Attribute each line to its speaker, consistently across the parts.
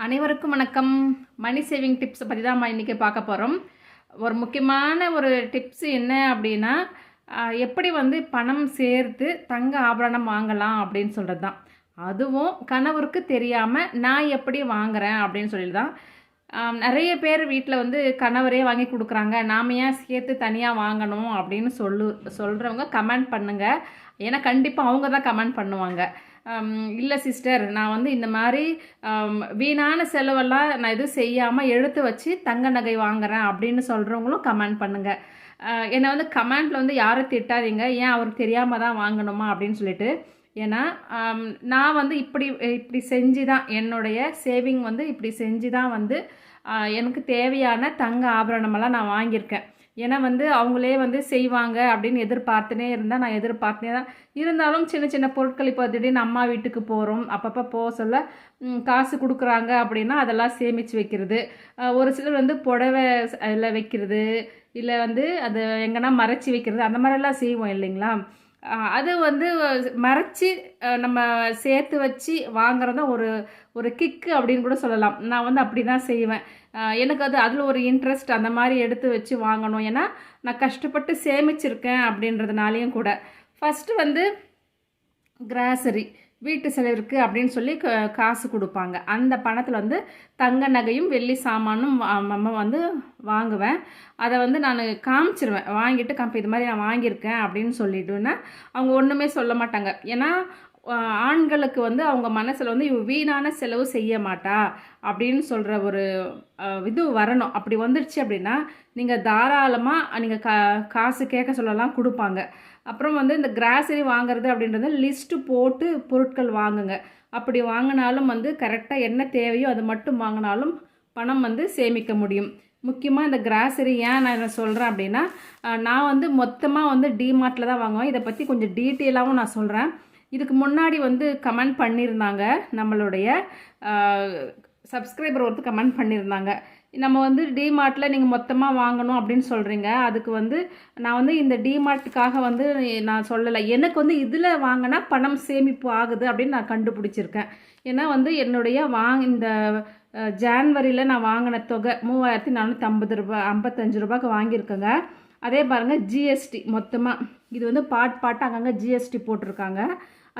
Speaker 1: அனைவருக்கும் வணக்கம். மணி சேவிங் டிப்ஸை பற்றி தான் இன்றைக்கி பார்க்க போகிறோம். ஒரு முக்கியமான ஒரு டிப்ஸ் என்ன அப்படின்னா, எப்படி வந்து பணம் சேர்த்து தங்க ஆபரணம் வாங்கலாம் அப்படின்னு சொல்கிறது தான். அதுவும் கணவருக்கு தெரியாமல் நான் எப்படி வாங்குறேன் அப்படின்னு சொல்லி தான். நிறைய பேர் வீட்டில் வந்து கணவரே வாங்கி கொடுக்குறாங்க, நாம் ஏன் சேர்த்து தனியாக வாங்கணும் அப்படின்னு சொல்கிறவங்க கமெண்ட் பண்ணுங்கள். ஏன்னா கண்டிப்பாக அவங்க தான் கமெண்ட் பண்ணுவாங்க. இல்லை சிஸ்டர், நான் வந்து இந்த மாதிரி வீணான செலவெல்லாம் நான் எதுவும் செய்யாமல் எடுத்து வச்சு தங்க நகை வாங்குறேன் அப்படின்னு சொல்கிறவங்களும் கமெண்ட் பண்ணுங்கள். என்னை வந்து கமெண்ட்டில் வந்து யாரும் திட்டாதீங்க, ஏன் அவருக்கு தெரியாமல் தான் வாங்கணுமா அப்படின்னு சொல்லிட்டு. ஏன்னா நான் வந்து இப்படி செஞ்சு தான் என்னுடைய சேவிங் வந்து இப்படி செஞ்சு தான் வந்து எனக்கு தேவையான தங்க ஆபரணமெல்லாம் நான் வாங்கியிருக்கேன். ஏன்னா வந்து அவங்களே வந்து செய்வாங்க அப்படின்னு எதிர்பார்த்துனே இருந்தால் நான் எதிர்பார்த்துனே தான் இருந்தாலும் சின்ன சின்ன பொருட்கள் இப்போ திடீர்னு அம்மா வீட்டுக்கு போகிறோம், அப்பப்போ போக சொல்ல காசு கொடுக்குறாங்க அப்படின்னா அதெல்லாம் சேமித்து வைக்கிறது. ஒரு சிலர் வந்து புடவை அதில் வைக்கிறது, இல்லை வந்து அதை எங்கன்னா மறைச்சி வைக்கிறது, அந்த மாதிரிலாம் செய்வோம் இல்லைங்களா. அது வந்து மறைச்சி நம்ம சேர்த்து வச்சு வாங்குறதும் ஒரு ஒரு கிக்கு அப்படின்னு கூட சொல்லலாம். நான் வந்து அப்படி தான் செய்வேன். எனக்கு அதில் ஒரு இன்ட்ரெஸ்ட், அந்த மாதிரி எடுத்து வச்சு வாங்கணும். ஏன்னா நான் கஷ்டப்பட்டு சேமிச்சிருக்கேன் அப்படின்றதுனாலையும் கூட. ஃபஸ்ட்டு வந்து கிராசரி, வீட்டு செலவிற்கு அப்படின்னு சொல்லி காசு கொடுப்பாங்க. அந்த பணத்தில் வந்து தங்க நகையும் வெள்ளி சாமானும் வந்து வாங்குவேன். அதை வந்து நான் காமிச்சிருவேன், வாங்கிட்டு இது மாதிரி நான் வாங்கியிருக்கேன் அப்படின்னு சொல்லிட்டுன்னா அவங்க ஒன்றுமே சொல்ல மாட்டாங்க. ஏன்னா ஆண்களுக்கு வந்து அவங்க மனசில் வந்து வீணான செலவு செய்ய மாட்டா அப்படின்னு சொல்கிற ஒரு இது வரணும். அப்படி வந்துடுச்சு அப்படின்னா நீங்கள் தாராளமாக நீங்கள் காசு கேட்க சொல்லலாம், கொடுப்பாங்க. அப்புறம் வந்து இந்த கிராசரி வாங்குறது அப்படின்றது லிஸ்ட்டு போட்டு பொருட்கள் வாங்குங்க. அப்படி வாங்கினாலும் வந்து கரெக்டாக என்ன தேவையோ அது மட்டும் வாங்கினாலும் பணம் வந்து சேமிக்க முடியும். முக்கியமாக இந்த கிராசரி ஏன் நான் என்ன சொல்கிறேன் அப்படின்னா, நான் வந்து மொத்தமாக வந்து டிமார்ட்டில் தான் வாங்குவேன். இதை பற்றி கொஞ்சம் டீட்டெயிலாகவும் நான் சொல்கிறேன். இதுக்கு முன்னாடி வந்து கமெண்ட் பண்ணியிருந்தாங்க, நம்மளுடைய சப்ஸ்கிரைபர் ஒருத்தர் கமெண்ட் பண்ணியிருந்தாங்க, நம்ம வந்து டிமார்ட்டில் நீங்கள் மொத்தமாக வாங்கணும் அப்படின்னு சொல்கிறீங்க. அதுக்கு வந்து நான் வந்து இந்த டிமார்ட்டுக்காக வந்து நான் சொல்லலை. எனக்கு வந்து இதில் வாங்கினா பணம் சேமிப்பு ஆகுது அப்படின்னு நான் கண்டுபிடிச்சிருக்கேன். ஏன்னா வந்து என்னுடைய இந்த ஜான்வரியில் நான் வாங்கின தொகை 3450 ரூபாய் 55 ரூபாய்க்கு வாங்கியிருக்கேங்க. அதே பாருங்கள், ஜிஎஸ்டி மொத்தமாக இது வந்து பாட்டு அங்கங்கே ஜிஎஸ்டி போட்டிருக்காங்க.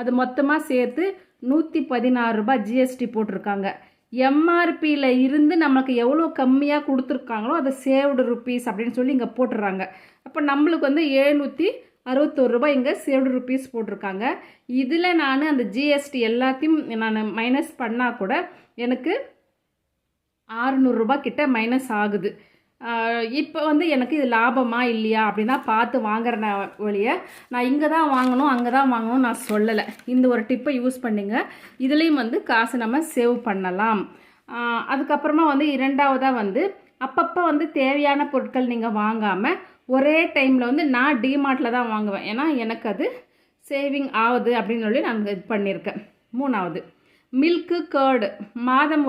Speaker 1: அது மொத்தமாக சேர்த்து 116 ரூபாய் ஜிஎஸ்டி போட்டிருக்காங்க. எம்ஆர்பியில் இருந்து நமக்கு எவ்வளோ கம்மியாக கொடுத்துருக்காங்களோ அதை சேவ்டு ருப்பீஸ் அப்படின்னு சொல்லி இங்கே போட்டுடுறாங்க. அப்போ நம்மளுக்கு வந்து 761 ரூபாய் இங்கே சேவ்டு ருப்பீஸ் போட்டிருக்காங்க. இதில் நான் அந்த ஜிஎஸ்டி எல்லாத்தையும் நான் மைனஸ் பண்ணால் கூட எனக்கு 600 ரூபாய் கிட்ட மைனஸ் ஆகுது. இப்போ வந்து எனக்கு இது லாபமா இல்லையா அப்படின்னா பார்த்து வாங்குறேன் வழிய. நான் இங்கே தான் வாங்கணும் அங்கே தான் வாங்கணும் நான் சொல்லலை. இந்த ஒரு டிப்பை யூஸ் பண்ணிங்க, இதுலேயும் வந்து காசு நம்ம சேவ் பண்ணலாம். அதுக்கப்புறமா வந்து இரண்டாவதாக வந்து அப்பப்போ வந்து தேவையான பொருட்கள் நீங்கள் வாங்காமல் ஒரே டைமில் வந்து நான் டிமார்ட்டில் தான் வாங்குவேன். ஏன்னா எனக்கு அது சேவிங் ஆகுது அப்படின்னு சொல்லி நான் இது பண்ணியிருக்கேன். மூணாவது, மில்க்கு கர்டு மாதம்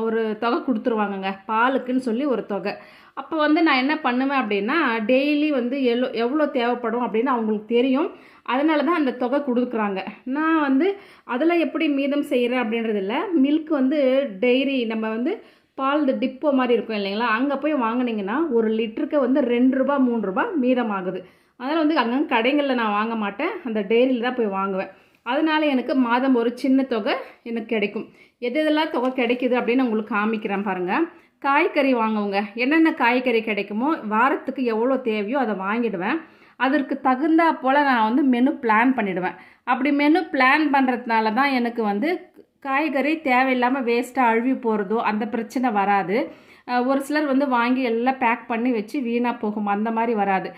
Speaker 1: ஒரு தொகை கொடுத்துருவாங்கங்க, பாலுக்குன்னு சொல்லி ஒரு தொகை. அப்போ வந்து நான் என்ன பண்ணுவேன் அப்படின்னா, டெய்லி வந்து எவ்வளோ தேவைப்படும் அப்படின்னு அவங்களுக்கு தெரியும். அதனால தான் அந்த தொகை கொடுக்குறாங்க. நான் வந்து அதில் எப்படி மீதம் செய்கிறேன் அப்படின்றது இல்லை. மில்க் வந்து டெய்ரி நம்ம வந்து பால் டிப்போ மாதிரி இருக்கும் இல்லைங்களா, அங்கே போய் வாங்கினீங்கன்னா ஒரு லிட்டருக்கு வந்து 2 ரூபா 3 ரூபா மீதம் ஆகுது. அதனால் வந்து அங்கே கடைகளில் நான் வாங்க மாட்டேன், அந்த டெய்ரியில் தான் போய் வாங்குவேன். அதனால எனக்கு மாதம் ஒரு சின்ன தொகை எனக்கு கிடைக்கும். எதெல்லாம் தொகை கிடைக்குது அப்படின்னு உங்களுக்கு காமிக்கிறேன் பாருங்கள். காய்கறி வாங்குவோங்க, என்னென்ன காய்கறி கிடைக்குமோ வாரத்துக்கு எவ்வளோ தேவையோ அதை வாங்கிடுவேன். அதற்கு தகுந்தா போல் நான் வந்து மெனு பிளான் பண்ணிவிடுவேன். அப்படி மெனு பிளான் பண்ணுறதுனால தான் எனக்கு வந்து காய்கறி தேவையில்லாமல் வேஸ்ட்டாக அழுவி போகிறதோ அந்த பிரச்சனை வராது. ஒரு சிலர் வந்து வாங்கி எல்லாம் பேக் பண்ணி வச்சு வீணாக போகும், அந்த மாதிரி வராது.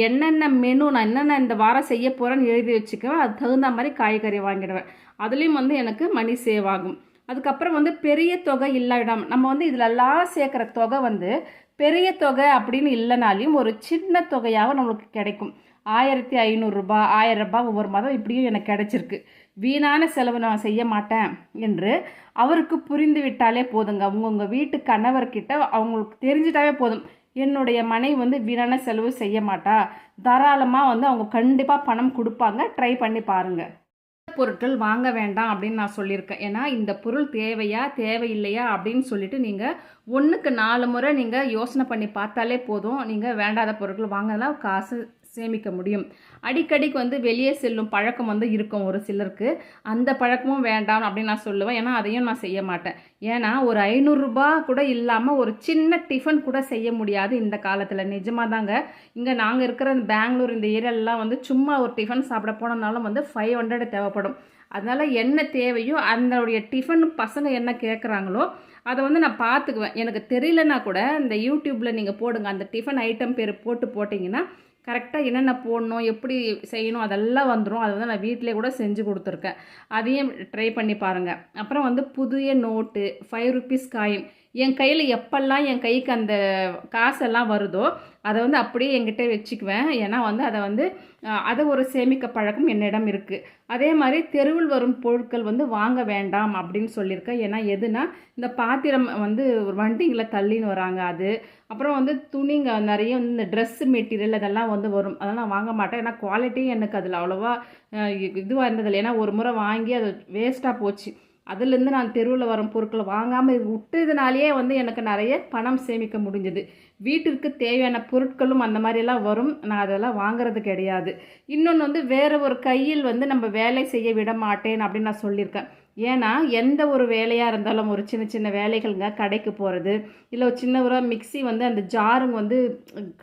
Speaker 1: என்னென்ன மெனு நான் என்னென்ன இந்த வாரம் செய்ய போகிறேன்னு எழுதி வச்சுக்குவேன், அது தகுந்த மாதிரி காய்கறி வாங்கிடுவேன். அதுலேயும் வந்து எனக்கு மணி சேவ் ஆகும். அதுக்கப்புறம் வந்து பெரிய தொகை இல்லாவிடாமல் நம்ம வந்து இதிலெல்லாம் சேர்க்குற தொகை வந்து பெரிய தொகை அப்படின்னு இல்லைனாலையும் ஒரு சின்ன தொகையாக நம்மளுக்கு கிடைக்கும். 1500 ரூபாய் 1000 ரூபாய் ஒவ்வொரு மாதம் இப்படியும் எனக்கு கிடைச்சிருக்கு. வீணான செலவு நான் செய்ய மாட்டேன் என்று அவருக்கு புரிந்து விட்டாலே போதுங்க. உங்கள் வீட்டு கணவர்கிட்ட அவங்களுக்கு தெரிஞ்சிட்டாவே போதும், என்னுடைய மனைவி வந்து வீணான செலவு செய்ய மாட்டா, தாராளமாக வந்து அவங்க கண்டிப்பாக பணம் கொடுப்பாங்க. ட்ரை பண்ணி பாருங்கள். பொருட்கள் வாங்க வேண்டாம் அப்படின்னு நான் சொல்லியிருக்கேன். ஏன்னா இந்த பொருள் தேவையா தேவையில்லையா அப்படின்னு சொல்லிட்டு நீங்கள் 1க்கு 4 முறை நீங்கள் யோசனை பண்ணி பார்த்தாலே போதும். நீங்கள் வேண்டாத பொருட்கள் வாங்கினா காசு சேமிக்க முடியும். அடிக்கடிக்கு வந்து வெளியே செல்லும் பழக்கம் வந்து இருக்கும் ஒரு சிலருக்கு. அந்த பழக்கமும் வேண்டாம் அப்படின்னு நான் சொல்லுவேன். ஏன்னா அதையும் நான் செய்ய மாட்டேன். ஏன்னா ஒரு 500 ரூபாய் கூட இல்லாமல் ஒரு சின்ன டிஃபன் கூட செய்ய முடியாது இந்த காலத்தில். நிஜமாக தாங்க. இங்கே நாங்கள் இருக்கிற பெங்களூர் இந்த ஏரியாலலாம் வந்து சும்மா ஒரு டிஃபன் சாப்பிட போனனாலும் வந்து 500 தேவைப்படும். அதனால் என்ன தேவையோ அதனுடைய டிஃபன் பசங்க என்ன கேட்குறாங்களோ அதை வந்து நான் பார்த்துக்குவேன். எனக்கு தெரியலனா கூட இந்த யூடியூப்பில் நீங்கள் போடுங்க, அந்த டிஃபன் ஐட்டம் பேர் போட்டிங்கன்னா கரெக்டாக என்னென்ன போடணும் எப்படி செய்யணும் அதெல்லாம் வந்துடும். அதை வந்து நான் வீட்டிலே கூட செஞ்சு கொடுத்துருக்கேன். அதையும் ட்ரை பண்ணி பாருங்கள். அப்புறம் வந்து புதிய நோட்டு 5 ருபீஸ் காயின் என் கையில் எப்பெல்லாம் என் கைக்கு அந்த காசெல்லாம் வருதோ அதை வந்து அப்படியே என்கிட்ட வச்சுக்குவேன். ஏன்னா வந்து அதை ஒரு சேமிக்க பழக்கம் என்னிடம் இருக்குது. அதே மாதிரி தெருவில் வரும் பொருட்கள் வந்து வாங்க வேண்டாம் அப்படின்னு சொல்லியிருக்கேன். ஏன்னா எதுனா இந்த பாத்திரம் வந்து வண்டிங்களை தள்ளின்னு வராங்க, அது அப்புறம் வந்து துணிங்க நிறைய வந்து இந்த ட்ரெஸ் மெட்டீரியல் அதெல்லாம் வந்து வரும். அதெல்லாம் வாங்க மாட்டேன். ஏன்னா குவாலிட்டியும் எனக்கு அதில் அவ்வளோவா இதுவாக இருந்ததில்லை. ஏன்னா ஒரு முறை வாங்கி அது வேஸ்ட்டாக போச்சு. அதுலேருந்து நான் தெருவில் வரும் பொருட்களை வாங்காமல் விட்டதுனாலேயே வந்து எனக்கு நிறைய பணம் சேமிக்க முடிஞ்சது. வீட்டிற்கு தேவையான பொருட்களும் அந்த மாதிரியெல்லாம் வரும். நான் அதெல்லாம் வாங்கிறது கிடையாது. இன்னொன்று வந்து வேறு ஒரு கையில் வந்து நம்ம வேலை செய்ய விட மாட்டேன் அப்படின்னு நான் சொல்லியிருக்கேன். ஏன்னா எந்த ஒரு வேலையாக இருந்தாலும் ஒரு சின்ன சின்ன வேலைகள்ங்க, கடைக்கு போகிறது இல்லை ஒரு சின்ன ஒரு மிக்சி வந்து அந்த ஜாருங்க வந்து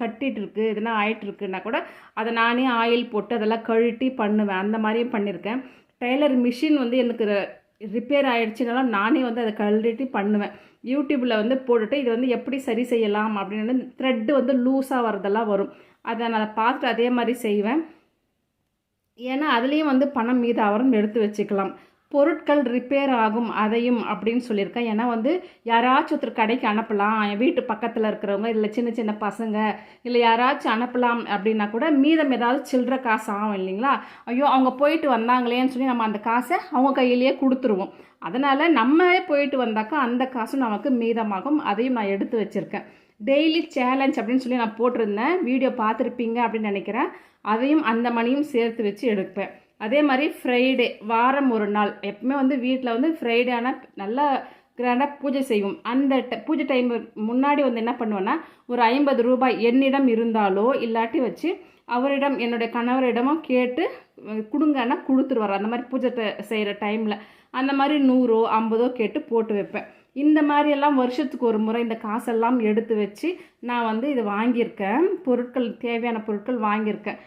Speaker 1: கட்டிகிட்டு இருக்குது எதுனா ஆயிட்டுருக்குன்னா கூட அதை நானே ஆயில் போட்டு அதெல்லாம் கழட்டி பண்ணுவேன். அந்த மாதிரியும் பண்ணியிருக்கேன். டெய்லர் மிஷின் வந்து எனக்கு ரிப்பேர் ஆகிடுச்சினாலும் நானே வந்து அதை கழட்டி பண்ணுவேன். யூடியூப்பில் வந்து போட்டுட்டு இது வந்து எப்படி சரி செய்யலாம் அப்படின்னு த்ரெட்டு வந்து லூஸாக வரதெல்லாம் வரும். அதை நான் பார்த்துட்டு அதே மாதிரி செய்வேன். ஏன்னா அதுலேயும் வந்து பணம் மீதாவரம் எடுத்து வச்சுக்கலாம். பொருட்கள் ரிப்பேர் ஆகும் அதையும் அப்படின்னு சொல்லியிருக்கேன். ஏன்னா வந்து யாராச்சும் ஒருத்தர் கடைக்கு அனுப்பலாம், என் வீட்டு பக்கத்தில் இருக்கிறவங்க இல்லை சின்ன சின்ன பசங்க இல்லை யாராச்சும் அனுப்பலாம் அப்படின்னா கூட மீதம் ஏதாவது சில்லற காசு ஆகும் இல்லைங்களா. ஐயோ அவங்க போயிட்டு வந்தாங்களேன்னு சொல்லி நம்ம அந்த காசை அவங்க கையிலேயே கொடுத்துருவோம். அதனால் நம்மளே போயிட்டு வந்தாக்கா அந்த காசும் நமக்கு மீதமாகும். அதையும் நான் எடுத்து வச்சுருக்கேன். டெய்லி சேலஞ்ச் அப்படின்னு சொல்லி நான் போட்டிருந்தேன், வீடியோ பார்த்துருப்பீங்க அப்படின்னு நினைக்கிறேன். அதையும் அந்த மணியும் சேர்த்து வச்சு எடுப்பேன். அதே மாதிரி ஃப்ரைடே வாரம் ஒரு நாள் எப்பவுமே வந்து வீட்டில் வந்து ஃப்ரைடே ஆனால் நல்லா கிராண்டாக பூஜை செய்வோம். அந்த பூஜை டைம் முன்னாடி வந்து என்ன பண்ணுவேன்னா ஒரு 50 ரூபாய் என்னிடம் இருந்தாலோ இல்லாட்டி வச்சு அவரிடம் என்னுடைய கணவரிடமும் கேட்டு கொடுங்கன்னா கொடுத்துருவார். அந்த மாதிரி பூஜை செய்கிற டைமில் அந்த மாதிரி 100 50 கேட்டு போட்டு வைப்பேன். இந்த மாதிரியெல்லாம் வருஷத்துக்கு ஒரு முறை இந்த காசெல்லாம் எடுத்து வச்சு நான் வந்து இது வாங்கியிருக்கேன். பொருட்கள் தேவையான பொருட்கள் வாங்கியிருக்கேன்.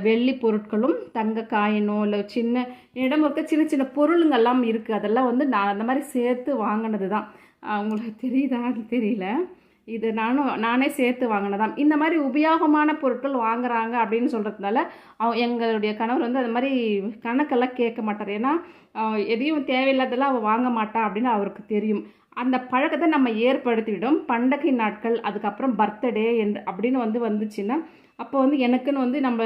Speaker 1: வெள்ளி பொருட்களும் தங்க காயினோ இல்லை சின்ன இடம் இருக்க சின்ன சின்ன பொருளுங்கெல்லாம் இருக்குது. அதெல்லாம் வந்து நான் அந்த மாதிரி சேர்த்து வாங்கினது தான். உங்களுக்கு தெரியுதான்னு தெரியல, இது நானே சேர்த்து வாங்கினதான். இந்த மாதிரி உபயோகமான பொருட்கள் வாங்குறாங்க அப்படின்னு சொல்கிறதுனால எங்களுடைய கணவர் வந்து அது மாதிரி கணக்கெல்லாம் கேட்க மாட்டார். ஏன்னா எதையும் தேவையில்லாதெல்லாம் அவள் வாங்க மாட்டா அப்படின்னு அவருக்கு தெரியும். அந்த பழக்கத்தை நம்ம ஏற்படுத்திவிடும். பண்டிகை நாட்கள் அதுக்கப்புறம் பர்த்டே அப்படின்னு வந்துச்சுன்னா அப்போ வந்து எனக்குன்னு வந்து நம்ம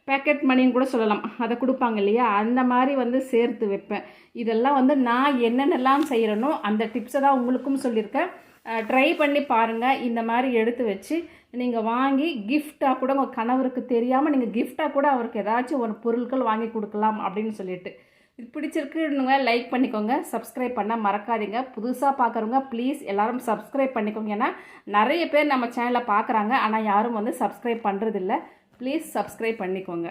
Speaker 1: பேக்கெட் மணின்னு கூட சொல்லலாம், அதை கொடுப்பாங்க இல்லையா, அந்த மாதிரி வந்து சேர்த்து வைப்பேன். இதெல்லாம் வந்து நான் என்னென்னலாம் செய்கிறேனோ அந்த டிப்ஸை தான் உங்களுக்கும் சொல்லியிருக்கேன். ட்ரை பண்ணி பாருங்கள். இந்த மாதிரி எடுத்து வச்சு நீங்கள் வாங்கி கிஃப்டாக கூட உங்கள் கணவருக்கு தெரியாமல் நீங்கள் கிஃப்டாக கூட அவருக்கு ஏதாச்சும் ஒரு பொருட்கள் வாங்கி கொடுக்கலாம் அப்படின்னு சொல்லிட்டு. இது பிடிச்சிருக்குன்னு லைக் பண்ணிக்கோங்க, சப்ஸ்கிரைப் பண்ண மறக்காதீங்க. புதுசாக பார்க்குறவங்க ப்ளீஸ் எல்லோரும் சப்ஸ்கிரைப் பண்ணிக்கோங்க. ஏன்னா நிறைய பேர் நம்ம சேனலை பார்க்குறாங்க ஆனால் யாரும் வந்து சப்ஸ்கிரைப் பண்ணுறதில்ல. ப்ளீஸ் சப்ஸ்கிரைப் பண்ணிக்கோங்க.